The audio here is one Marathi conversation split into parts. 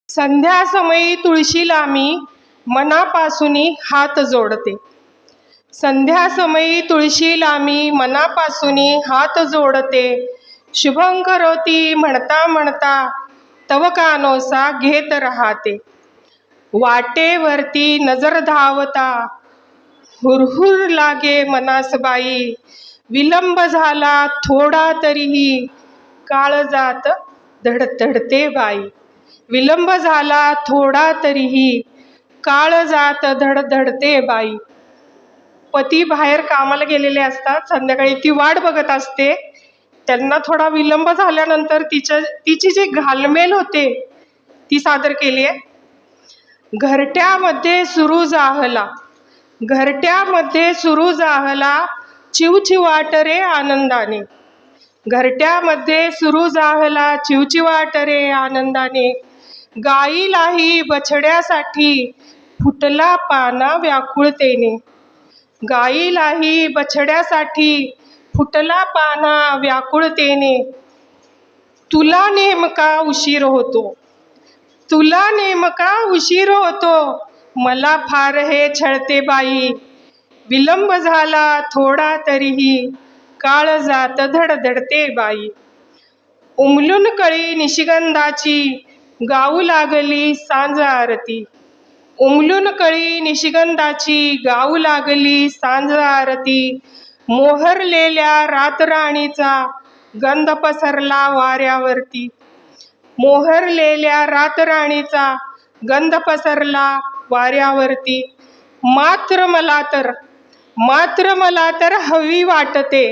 संध्यासमयी तुळशीला मी मनापासूनी हात जोडते. संध्यासमयी तुळशीला मी मनापासूनी हात जोडते. शुभं करोती म्हणता म्हणता तव कानोसा घेत राहते. वाटेवरती नजर धावता हुरहुर लागे मनास बाई. विलंब झाला थोडा तरीही काळजात धडधडते बाई. विलंब झाला थोडा तरीही काळजात धडधडते बाई. पती बाहेर कामाला गेलेले असतात. संध्याकाळी ती वाट बघत असते. त्यांना थोडा विलंब झाल्यानंतर तिची जी घालमेल होते ती सादर केली आहे. घरट्यामध्ये सुरू जाहला, घरट्यामध्ये सुरू जाहला चिवचिवाट रे आनंदाने. घरट्यामध्ये सुरू जाहला चिवचिवाट रे आनंदाने. गाईलाही बछड्यासाठी फुटला पाना व्याकुळतेने. गाईलाही बछड्यासाठी फुटला पाना व्याकुळतेने. तुला नेमका उशीर होतो, तुला नेमका उशीर होतो, मला फार हे छळते बाई. विलंब झाला थोडा तरीही काळजात धडधडते बाई. उमलून कळी निशिगंधाची गाऊ लागली सांज आरती. उमलून कळी निशिगंधाची गाऊ लागली सांज आरती. मोहरलेल्या रातराणीचा गंध पसरला वाऱ्यावरती. मोहरलेल्या रातराणीचा गंध पसरला वाऱ्यावरती. मात्र मला तर हवी वाटते,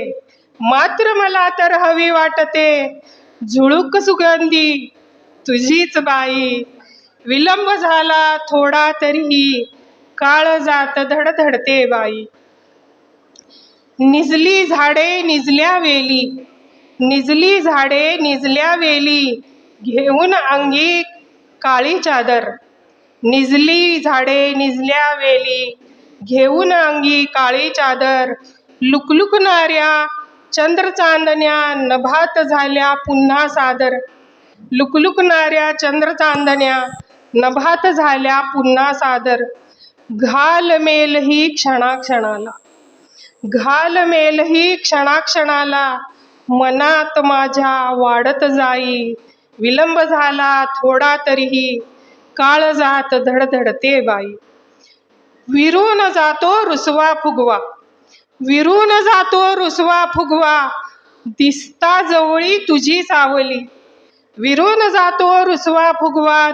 मात्र मला तर हवी वाटते झुळूक सुगंधी तुझीच बाई. विलंब झाला थोडा तरीही काळजात धडधडते बाई. निजली झाडे निजल्या वेली, निजली झाडे निजल्या वेली घेऊन अंगी काळी चादर. निजली झाडे निजल्या वेली घेऊन अंगी काळी चादर. लुकलुकणाऱ्या चंद्रचांदण्या नभात झाल्या पुन्हा सादर. लुकलुकणाऱ्या चंद्रचांदण्या नभात झाल्या पुन्हा सादर. घालमेल ही क्षणाक्षणाला, घालमेल ही क्षणाक्षणाला मनात माझ्या वाढत जाई. विलंब झाला थोडा तरीही काळजात धडधडते बाई. विरून जातो रुसवा फुगवा, विरून जातो रुसवा फुगवा दिसता जवळी तुझी सावली. विरून जातो रुसवा फुगवा